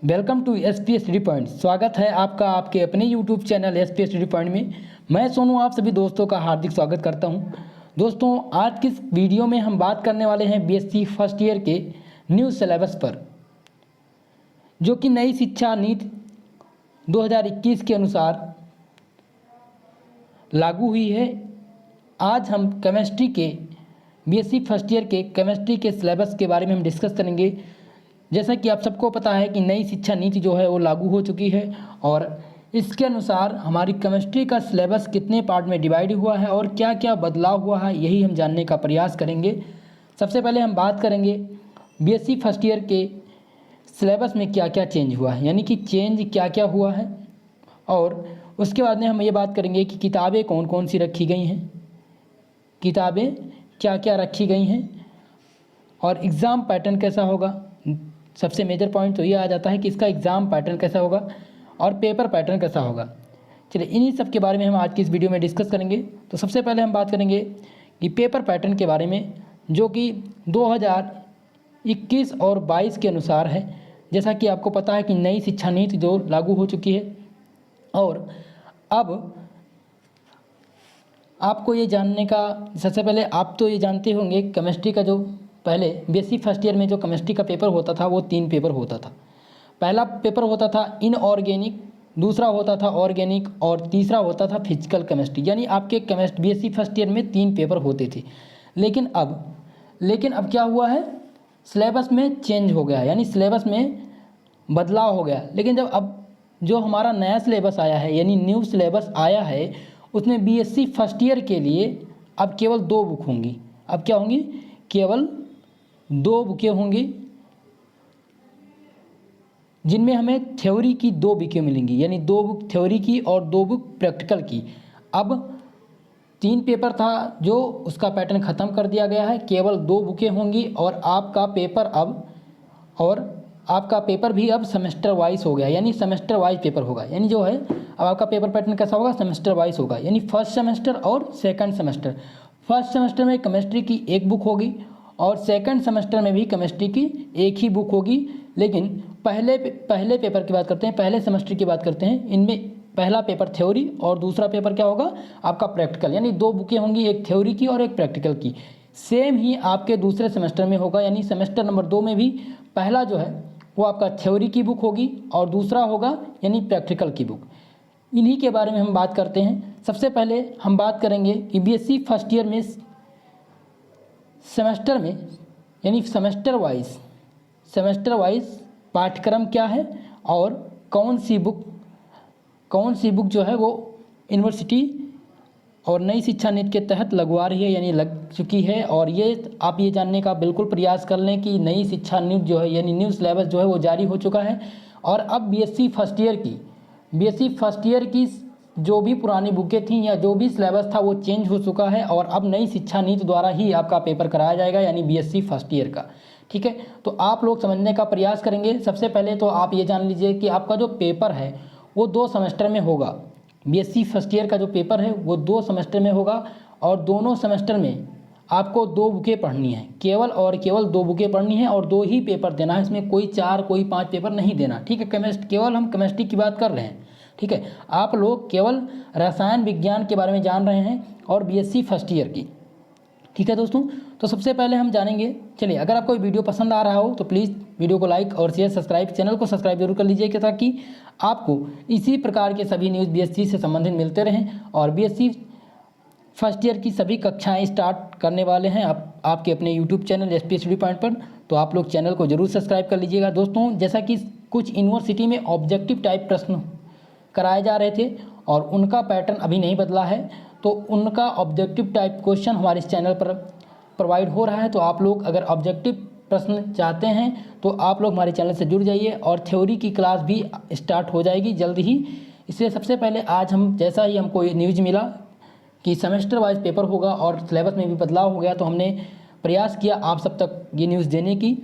Welcome to S P study point. स्वागत है आपका आपके अपने YouTube channel S P study point में। मैं सोनू आप सभी दोस्तों का हार्दिक स्वागत करता हूं। दोस्तों, आज की इस वीडियो में हम बात करने वाले हैं बीएससी फर्स्ट ईयर के न्यू सिलेबस पर, जो कि नई शिक्षा नीति 2021 के अनुसार लागू हुई है। आज हम केमिस्ट्री के बीएससी फर्स्ट ईयर के केमिस्ट्री के सिलेबस के बारे में हम डिस्कस करेंगे। जैसा कि आप सबको पता है कि नई शिक्षा नीति जो है वो लागू हो चुकी है और इसके अनुसार हमारी केमिस्ट्री का सिलेबस कितने पार्ट में डिवाइड हुआ है और क्या क्या बदलाव हुआ है, यही हम जानने का प्रयास करेंगे। सबसे पहले हम बात करेंगे बीएससी फर्स्ट ईयर के सिलेबस में क्या क्या चेंज हुआ है, यानी कि चेंज क्या क्या हुआ है। और उसके बाद में हम ये बात करेंगे कि किताबें कौन कौन सी रखी गई हैं, किताबें क्या क्या रखी गई हैं, और एग्ज़ाम पैटर्न कैसा होगा। सबसे मेजर पॉइंट तो ये आ जाता है कि इसका एग्ज़ाम पैटर्न कैसा होगा और पेपर पैटर्न कैसा होगा। चलिए, इन्हीं सब के बारे में हम आज की इस वीडियो में डिस्कस करेंगे। तो सबसे पहले हम बात करेंगे कि पेपर पैटर्न के बारे में, जो कि 2021 और 22 के अनुसार है। जैसा कि आपको पता है कि नई शिक्षा नीति जो लागू हो चुकी है और अब आपको ये जानने का, सबसे पहले आप तो ये जानते होंगे केमिस्ट्री का जो पहले बीएससी फर्स्ट ईयर में जो केमिस्ट्री का पेपर होता था वो 3 पेपर होता था। पहला पेपर होता था इनऑर्गेनिक, दूसरा होता था ऑर्गेनिक और तीसरा होता था फिजिकल केमिस्ट्री। यानी आपके बीएससी फर्स्ट ईयर में 3 पेपर होते थे। लेकिन अब क्या हुआ है, सिलेबस में चेंज हो गया, यानी सिलेबस में बदलाव हो गया। लेकिन जब अब जो हमारा नया सिलेबस आया है, यानी न्यू सिलेबस आया है, उसमें बीएससी फर्स्ट ईयर के लिए अब केवल 2 बुक होंगी। अब क्या होंगी, केवल 2 बुकें होंगी, जिनमें हमें थ्योरी की 2 बुकें मिलेंगी, यानी 2 बुक थ्योरी की और 2 बुक प्रैक्टिकल की। अब 3 पेपर था जो उसका पैटर्न ख़त्म कर दिया गया है, केवल 2 बुकें होंगी और आपका पेपर भी अब सेमेस्टर वाइज हो गया, यानी सेमेस्टर वाइज पेपर होगा। यानी जो है अब आपका पेपर पैटर्न कैसा होगा, सेमेस्टर वाइज होगा, यानी फर्स्ट सेमेस्टर और सेकंड सेमेस्टर। फर्स्ट सेमेस्टर में केमिस्ट्री की 1 बुक होगी और सेकंड सेमेस्टर में भी केमिस्ट्री की 1 ही बुक होगी। लेकिन पहले पेपर की बात करते हैं, पहले सेमेस्टर की बात करते हैं। इनमें पहला पेपर थ्योरी और दूसरा पेपर क्या होगा, आपका प्रैक्टिकल, यानी 2 बुकें होंगी, एक थ्योरी की और एक प्रैक्टिकल की। सेम ही आपके दूसरे सेमेस्टर में होगा, यानी सेमेस्टर नंबर 2 में भी पहला जो है वो आपका थ्योरी की बुक होगी और दूसरा होगा यानी प्रैक्टिकल की बुक। इन्हीं के बारे में हम बात करते हैं। सबसे पहले हम बात करेंगे कि बीएससी फर्स्ट ईयर में सेमेस्टर में, यानी सेमेस्टर वाइज पाठ्यक्रम क्या है और कौन सी बुक जो है वो यूनिवर्सिटी और नई शिक्षा नीति के तहत लगवा रही है, यानी लग चुकी है। और ये आप ये जानने का बिल्कुल प्रयास कर लें कि नई शिक्षा नीति जो है, यानी न्यू सिलेबस जो है वो जारी हो चुका है और अब बीएससी फर्स्ट ईयर की जो भी पुरानी बुकें थीं या जो भी सिलेबस था वो चेंज हो चुका है और अब नई शिक्षा नीति द्वारा ही आपका पेपर कराया जाएगा, यानी बीएससी फर्स्ट ईयर का। ठीक है, तो आप लोग समझने का प्रयास करेंगे। सबसे पहले तो आप ये जान लीजिए कि आपका जो पेपर है वो 2 सेमेस्टर में होगा। बीएससी फर्स्ट ईयर का जो पेपर है वो 2 सेमेस्टर में होगा और दोनों सेमेस्टर में आपको 2 बुकें पढ़नी है, केवल और केवल 2 बुकें पढ़नी है और 2 ही पेपर देना है। इसमें कोई 4 कोई 5 पेपर नहीं देना। ठीक है, केवल हम केमिस्ट्री की बात कर रहे हैं। ठीक है, आप लोग केवल रसायन विज्ञान के बारे में जान रहे हैं और बीएससी फर्स्ट ईयर की। ठीक है दोस्तों, तो सबसे पहले हम जानेंगे। चलिए, अगर आपको वीडियो पसंद आ रहा हो तो प्लीज़ वीडियो को लाइक और शेयर, चैनल को सब्सक्राइब जरूर कर लीजिए ताकि आपको इसी प्रकार के सभी न्यूज़ बीएससी से संबंधित मिलते रहें। और बीएससी फर्स्ट ईयर की सभी कक्षाएं स्टार्ट करने वाले हैं आपके अपने YouTube channel SP study point पर, तो आप लोग चैनल को जरूर सब्सक्राइब कर लीजिएगा। दोस्तों, जैसा कि कुछ यूनिवर्सिटी में ऑब्जेक्टिव टाइप प्रश्न कराए जा रहे थे और उनका पैटर्न अभी नहीं बदला है, तो उनका ऑब्जेक्टिव टाइप क्वेश्चन हमारे इस चैनल पर प्रोवाइड हो रहा है। तो आप लोग अगर ऑब्जेक्टिव प्रश्न चाहते हैं तो आप लोग हमारे चैनल से जुड़ जाइए और थ्योरी की क्लास भी स्टार्ट हो जाएगी जल्द ही। इसलिए सबसे पहले आज हम, जैसा ही हमको ये न्यूज़ मिला कि सेमेस्टर वाइज पेपर होगा और सिलेबस में भी बदलाव हो गया, तो हमने प्रयास किया आप सब तक ये न्यूज़ देने की।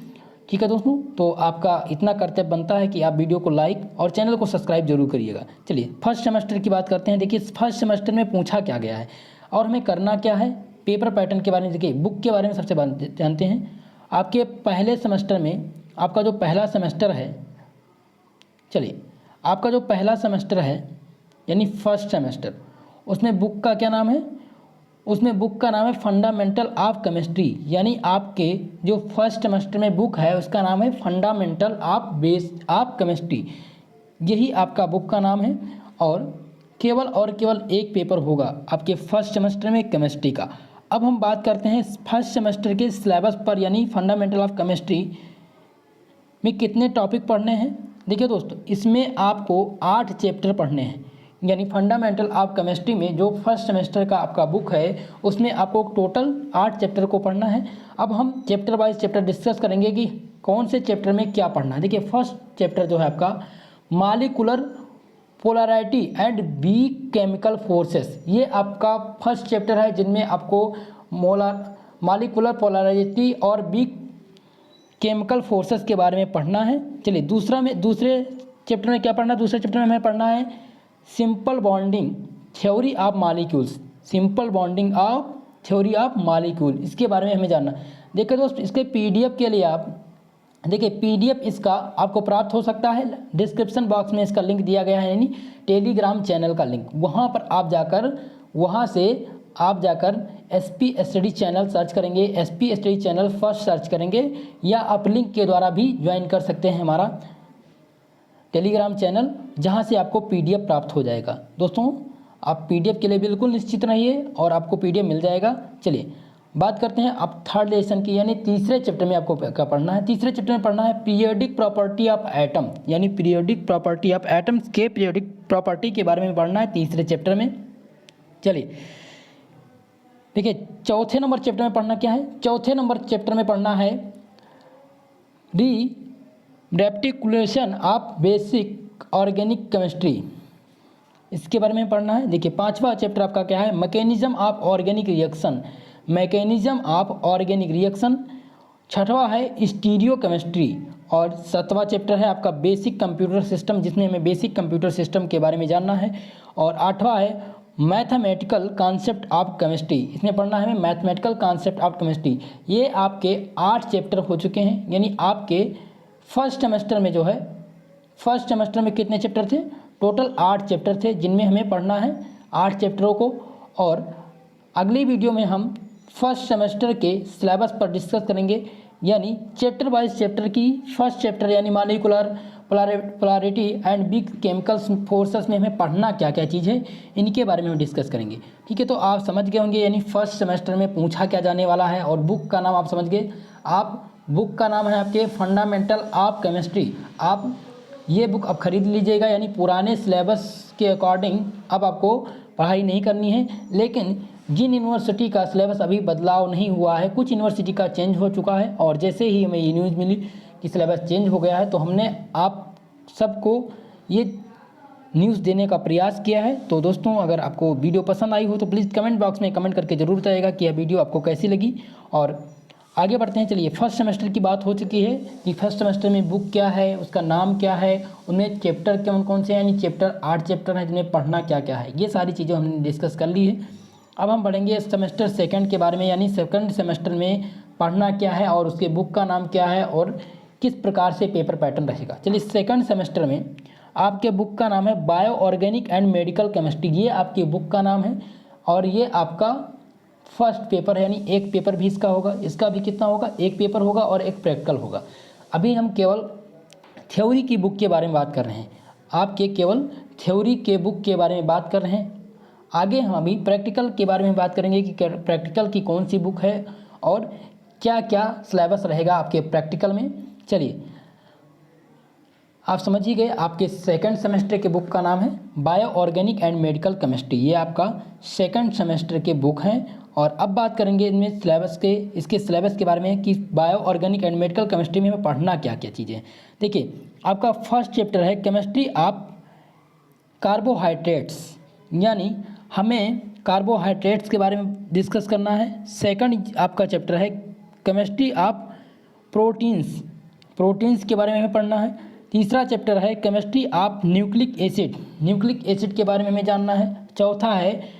ठीक है दोस्तों, तो आपका इतना कर्तव्य बनता है कि आप वीडियो को लाइक और चैनल को सब्सक्राइब जरूर करिएगा। चलिए, फर्स्ट सेमेस्टर की बात करते हैं। देखिए, फर्स्ट सेमेस्टर में पूछा क्या गया है और हमें करना क्या है। पेपर पैटर्न के बारे में देखिए, बुक के बारे में सबसे जानते हैं। आपके पहले सेमेस्टर में आपका जो पहला सेमेस्टर है चलिए, आपका जो पहला सेमेस्टर है यानी फर्स्ट सेमेस्टर, उसमें बुक का क्या नाम है? उसमें बुक का नाम है फंडामेंटल ऑफ केमिस्ट्री। यानी आपके जो फर्स्ट सेमेस्टर में बुक है उसका नाम है फंडामेंटल ऑफ केमिस्ट्री, यही आपका बुक का नाम है। और केवल एक पेपर होगा आपके फर्स्ट सेमेस्टर में केमिस्ट्री का। अब हम बात करते हैं फर्स्ट सेमेस्टर के सिलेबस पर, यानी फंडामेंटल ऑफ केमिस्ट्री में कितने टॉपिक पढ़ने हैं। देखिए दोस्तों, इसमें आपको 8 चैप्टर पढ़ने हैं। यानी फंडामेंटल ऑफ केमिस्ट्री में जो फर्स्ट सेमेस्टर का आपका बुक है उसमें आपको टोटल 8 चैप्टर को पढ़ना है। अब हम चैप्टर वाइज चैप्टर डिस्कस करेंगे कि कौन से चैप्टर में क्या पढ़ना है। देखिए, फर्स्ट चैप्टर जो है आपका molecular polarity and weak chemical forces, ये आपका फर्स्ट चैप्टर है जिनमें आपको मॉलिक्यूलर पोलैरिटी और वीक केमिकल फोर्सेस के बारे में पढ़ना है। चलिए, दूसरे चैप्टर में क्या पढ़ना है? दूसरे चैप्टर में हमें पढ़ना है simple bonding theory of molecules, simple bonding of theory of molecule, इसके बारे में हमें जानना। देखिए दोस्त, इसके पीडीएफ के लिए आप देखिए, पीडीएफ इसका आपको प्राप्त हो सकता है, डिस्क्रिप्शन बॉक्स में इसका लिंक दिया गया है, यानी टेलीग्राम चैनल का लिंक। वहाँ पर वहाँ से आप जाकर एसपी स्टडी चैनल सर्च करेंगे, SP study channel first search करेंगे, या आप लिंक के द्वारा भी ज्वाइन कर सकते हैं हमारा टेलीग्राम चैनल, जहां से आपको पीडीएफ प्राप्त हो जाएगा। दोस्तों, आप पीडीएफ के लिए बिल्कुल निश्चित रहिए और आपको पीडीएफ मिल जाएगा। चलिए, बात करते हैं अब थर्ड लेसन की, यानी तीसरे चैप्टर में आपको क्या पढ़ना है। तीसरे चैप्टर में पढ़ना है पीरियोडिक प्रॉपर्टी ऑफ एटम, यानी पीरियोडिक प्रॉपर्टी ऑफ एटम्स के पीरियोडिक प्रॉपर्टी के बारे में पढ़ना है तीसरे चैप्टर में। चलिए, देखिए, चौथे नंबर चैप्टर में पढ़ना क्या है? चौथे नंबर चैप्टर में पढ़ना है रेप्टिकुलेशन ऑफ बेसिक ऑर्गेनिक केमिस्ट्री, इसके बारे में पढ़ना है। देखिए, पांचवा चैप्टर आपका क्या है? Mechanism of organic reaction, mechanism of organic reaction. छठवां है स्टीरियो केमिस्ट्री, और सातवां चैप्टर है आपका बेसिक कंप्यूटर सिस्टम, जिसमें हमें बेसिक कंप्यूटर सिस्टम के बारे में जानना है। और आठवां है मैथमेटिकल कॉन्सेप्ट ऑफ केमिस्ट्री, इसमें पढ़ना है हमें मैथमेटिकल कॉन्सेप्ट ऑफ केमिस्ट्री। ये आपके 8 चैप्टर हो चुके हैं। यानी आपके फर्स्ट सेमेस्टर में जो है, फर्स्ट सेमेस्टर में कितने चैप्टर थे? टोटल 8 चैप्टर थे, जिनमें हमें पढ़ना है 8 चैप्टरों को। और अगली वीडियो में हम फर्स्ट सेमेस्टर के सिलेबस पर डिस्कस करेंगे, यानी चैप्टर वाइज चैप्टर की फर्स्ट चैप्टर यानी molecular polarity and big chemical forces में हमें पढ़ना क्या क्या चीज़ है, इनके बारे में हम डिस्कस करेंगे। ठीक है, तो आप समझ गए होंगे यानी फर्स्ट सेमेस्टर में पूछा क्या जाने वाला है। और बुक का नाम आप समझ गए, आप बुक का नाम है आपके फंडामेंटल ऑफ केमिस्ट्री। आप ये बुक अब खरीद लीजिएगा, यानी पुराने सिलेबस के अकॉर्डिंग अब आपको पढ़ाई नहीं करनी है। लेकिन जिन यूनिवर्सिटी का सिलेबस अभी बदलाव नहीं हुआ है, कुछ यूनिवर्सिटी का चेंज हो चुका है, और जैसे ही हमें ये न्यूज़ मिली कि सिलेबस चेंज हो गया है, तो हमने आप सबको ये न्यूज़ देने का प्रयास किया है। तो दोस्तों, अगर आपको वीडियो पसंद आई हो तो प्लीज़ कमेंट बॉक्स में कमेंट करके ज़रूर बताइएगा कि यह वीडियो आपको कैसी लगी। और आगे बढ़ते हैं। चलिए, फर्स्ट सेमेस्टर की बात हो चुकी है कि फर्स्ट सेमेस्टर में बुक क्या है, उसका नाम क्या है, उनमें चैप्टर कौन कौन से हैं, यानी चैप्टर 8 चैप्टर हैं जिन्हें पढ़ना क्या क्या है, ये सारी चीज़ें हमने डिस्कस कर ली है। अब हम बढ़ेंगे सेमेस्टर सेकंड के बारे में, यानी सेकंड सेमेस्टर में पढ़ना क्या है और उसके बुक का नाम क्या है और किस प्रकार से पेपर पैटर्न रहेगा। चलिए, सेकंड सेमेस्टर में आपके बुक का नाम है bio organic and medical chemistry, ये आपकी बुक का नाम है। और ये आपका फर्स्ट पेपर है, यानी एक पेपर भी इसका होगा। इसका भी कितना होगा? एक पेपर होगा और एक प्रैक्टिकल होगा। अभी हम केवल थ्योरी की बुक के बारे में बात कर रहे हैं, आपके केवल थ्योरी के बुक के बारे में बात कर रहे हैं। आगे हम अभी प्रैक्टिकल के बारे में बात करेंगे कि प्रैक्टिकल की कौन सी बुक है और क्या क्या सिलेबस रहेगा आपके प्रैक्टिकल में। चलिए, आप समझ ही गए, आपके सेकंड सेमेस्टर के बुक का नाम है bio organic and medical chemistry, ये आपका सेकंड सेमेस्टर के बुक हैं। और अब बात करेंगे इनमें इसके सिलेबस के बारे में कि bio organic and medical chemistry में हमें पढ़ना क्या क्या चीज़ें। देखिए, आपका फर्स्ट चैप्टर है केमिस्ट्री ऑफ कार्बोहाइड्रेट्स, यानी हमें कार्बोहाइड्रेट्स के बारे में डिस्कस करना है। सेकंड आपका चैप्टर है केमिस्ट्री ऑफ प्रोटीन्स के बारे में हमें पढ़ना है। तीसरा चैप्टर है केमिस्ट्री ऑफ न्यूक्लिक एसिड के बारे में हमें जानना है। चौथा है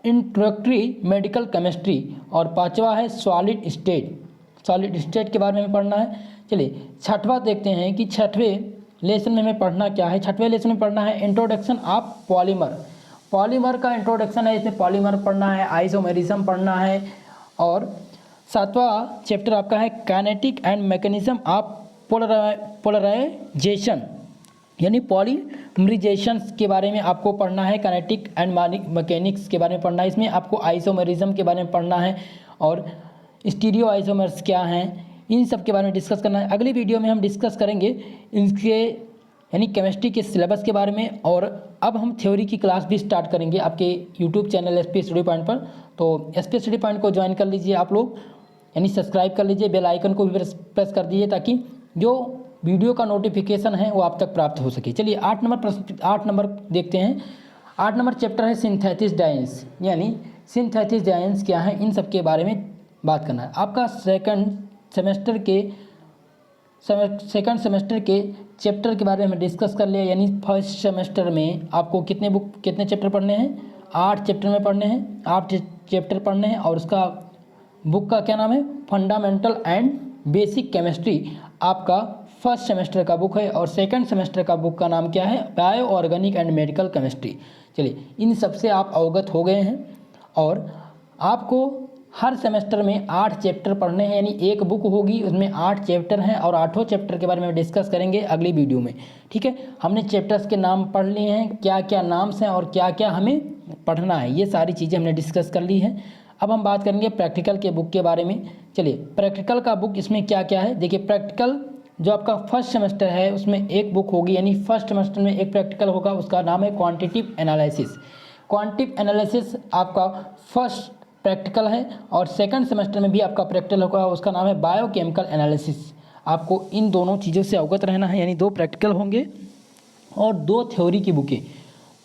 इंट्रोडक्टरी मेडिकल केमिस्ट्री, और पांचवा है सॉलिड स्टेट के बारे में हमें पढ़ना है। चलिए, छठवां देखते हैं कि छठवें लेसन में हमें पढ़ना क्या है, छठवें लेसन में पढ़ना है इंट्रोडक्शन ऑफ पॉलीमर। पॉलीमर का इंट्रोडक्शन है, इसमें पॉलीमर पढ़ना है, आइसोमेरिज्म पढ़ना है। और सातवां चैप्टर आपका है kinetic and mechanism of polarisation, यानी पॉलीमराइजेशन के बारे में आपको पढ़ना है, काइनेटिक एंड मैकेनिक्स के बारे में पढ़ना है। इसमें आपको आइसोमेरिज्म के बारे में पढ़ना है और स्टीरियो आइसोमर्स क्या हैं, इन सब के बारे में डिस्कस करना है। अगली वीडियो में हम डिस्कस करेंगे इनके यानी केमिस्ट्री के सिलेबस के बारे में। और अब हम थ्योरी की क्लास भी स्टार्ट करेंगे आपके YouTube channel SP study point पर। तो एसपी स्टडी पॉइंट को ज्वाइन कर लीजिए आप लोग, यानी सब्सक्राइब कर लीजिए, बेल आइकन को भी प्रेस कर दीजिए ताकि जो वीडियो का नोटिफिकेशन है वो आप तक प्राप्त हो सके। चलिए 8 नंबर देखते हैं। 8 नंबर चैप्टर है सिंथेसिस डायंस, यानी सिंथेसिस डायंस क्या है, इन सब के बारे में बात करना है। आपका सेकंड सेमेस्टर के चैप्टर के बारे में डिस्कस कर लिया, यानी फर्स्ट सेमेस्टर में आपको कितने चैप्टर पढ़ने हैं, 8 चैप्टर में पढ़ने हैं, 8 चैप्टर पढ़ने हैं। और उसका बुक का क्या नाम है, फंडामेंटल एंड बेसिक केमिस्ट्री आपका फर्स्ट सेमेस्टर का बुक है। और सेकंड सेमेस्टर का बुक का नाम क्या है, bio organic and medical chemistry. चलिए इन सब से आप अवगत हो गए हैं। और आपको हर सेमेस्टर में 8 चैप्टर पढ़ने हैं, यानी एक बुक होगी उसमें 8 चैप्टर हैं और 8 चैप्टर के बारे में डिस्कस करेंगे अगली वीडियो में। ठीक है, हमने चैप्टर्स के नाम पढ़ लिए हैं, क्या क्या नाम्स हैं और क्या क्या हमें पढ़ना है, ये सारी चीज़ें हमने डिस्कस कर ली हैं। अब हम बात करेंगे प्रैक्टिकल के बुक के बारे में। चलिए प्रैक्टिकल का बुक इसमें क्या क्या है, देखिए प्रैक्टिकल जो आपका फर्स्ट सेमेस्टर है उसमें एक बुक होगी, यानी फर्स्ट सेमेस्टर में एक प्रैक्टिकल होगा, उसका नाम है क्वांटिटिव एनालिसिस। क्वांटिटिव एनालिसिस आपका फर्स्ट प्रैक्टिकल है। और सेकंड सेमेस्टर में भी आपका प्रैक्टिकल होगा, उसका नाम है बायोकेमिकल एनालिसिस। आपको इन दोनों चीज़ों से अवगत रहना है, यानी 2 प्रैक्टिकल होंगे और 2 थ्योरी की बुकें,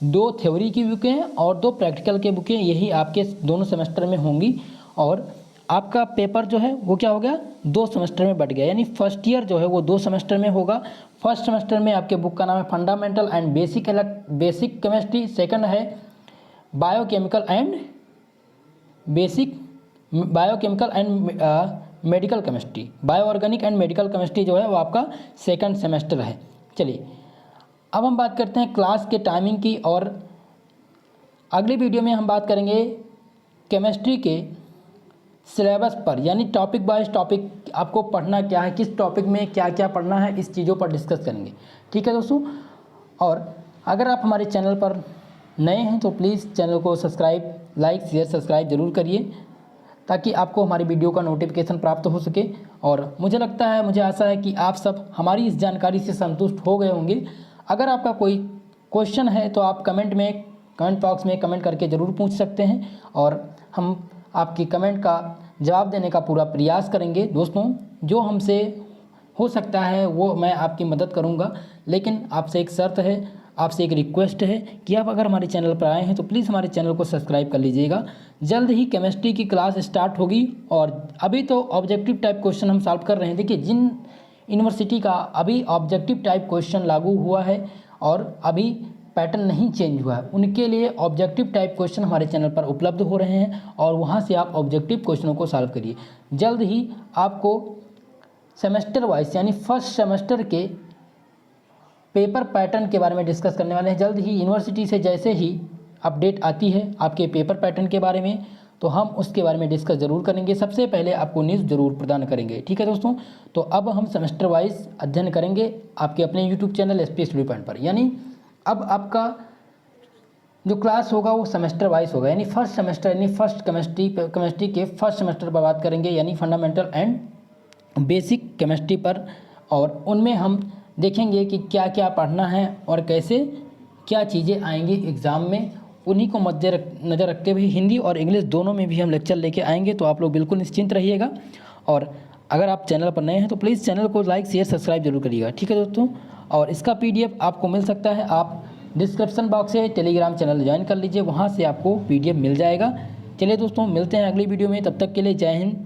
2 थ्योरी की बुकें और 2 प्रैक्टिकल के बुकें, यही आपके दोनों सेमेस्टर में होंगी। और आपका पेपर जो है वो क्या हो गया, 2 सेमेस्टर में बट गया, यानी फर्स्ट ईयर जो है वो 2 सेमेस्टर में होगा। फर्स्ट सेमेस्टर में आपके बुक का नाम है fundamental and basic chemistry, second है biochemical and medical chemistry, bio organic and medical chemistry जो है वो आपका सेकंड सेमेस्टर है। चलिए अब हम बात करते हैं क्लास के टाइमिंग की। और अगली वीडियो में हम बात करेंगे केमिस्ट्री के सिलेबस पर, यानी टॉपिक बाय टॉपिक आपको पढ़ना क्या है, किस टॉपिक में क्या क्या पढ़ना है, इस चीज़ों पर डिस्कस करेंगे। ठीक है दोस्तों, और अगर आप हमारे चैनल पर नए हैं तो प्लीज़ चैनल को सब्सक्राइब, लाइक, शेयर, सब्सक्राइब जरूर करिए ताकि आपको हमारी वीडियो का नोटिफिकेशन प्राप्त हो सके। और मुझे लगता है, मुझे आशा है कि आप सब हमारी इस जानकारी से संतुष्ट हो गए होंगे। अगर आपका कोई क्वेश्चन है तो आप कमेंट बॉक्स में कमेंट करके ज़रूर पूछ सकते हैं और हम आपकी कमेंट का जवाब देने का पूरा प्रयास करेंगे। दोस्तों जो हमसे हो सकता है वो मैं आपकी मदद करूंगा, लेकिन आपसे एक शर्त है, आपसे एक रिक्वेस्ट है कि आप अगर हमारे चैनल पर आए हैं तो प्लीज़ हमारे चैनल को सब्सक्राइब कर लीजिएगा। जल्द ही केमिस्ट्री की क्लास स्टार्ट होगी और अभी तो ऑब्जेक्टिव टाइप क्वेश्चन हम सॉल्व कर रहे हैं। देखिए जिन यूनिवर्सिटी का अभी ऑब्जेक्टिव टाइप क्वेश्चन लागू हुआ है और अभी पैटर्न नहीं चेंज हुआ है, उनके लिए ऑब्जेक्टिव टाइप क्वेश्चन हमारे चैनल पर उपलब्ध हो रहे हैं और वहाँ से आप ऑब्जेक्टिव क्वेश्चनों को सॉल्व करिए। जल्द ही आपको सेमेस्टर वाइज यानी फर्स्ट सेमेस्टर के पेपर पैटर्न के बारे में डिस्कस करने वाले हैं। जल्द ही यूनिवर्सिटी से जैसे ही अपडेट आती है आपके पेपर पैटर्न के बारे में तो हम उसके बारे में डिस्कस ज़रूर करेंगे, सबसे पहले आपको न्यूज़ ज़रूर प्रदान करेंगे। ठीक है दोस्तों, तो अब हम सेमेस्टर वाइज अध्ययन करेंगे आपके अपने YouTube channel SP study point पर। यानी अब आपका जो क्लास होगा वो सेमेस्टर वाइज होगा, यानी फर्स्ट सेमेस्टर यानी फर्स्ट केमिस्ट्री के फर्स्ट सेमेस्टर पर बात करेंगे, यानी फंडामेंटल एंड बेसिक केमिस्ट्री पर। और उनमें हम देखेंगे कि क्या क्या पढ़ना है और कैसे क्या चीज़ें आएंगी एग्ज़ाम में, उन्हीं को नज़र रखते हुए हिंदी और इंग्लिश दोनों में भी हम लेक्चर लेके आएंगे। तो आप लोग बिल्कुल निश्चिंत रहिएगा और अगर आप चैनल पर नए हैं तो प्लीज़ चैनल को लाइक, शेयर, सब्सक्राइब जरूर करिएगा। ठीक है दोस्तों, और इसका PDF आपको मिल सकता है, आप डिस्क्रिप्शन बॉक्स से टेलीग्राम चैनल ज्वाइन कर लीजिए, वहाँ से आपको PDF मिल जाएगा। चलिए दोस्तों, मिलते हैं अगली वीडियो में, तब तक के लिए जय हिंद,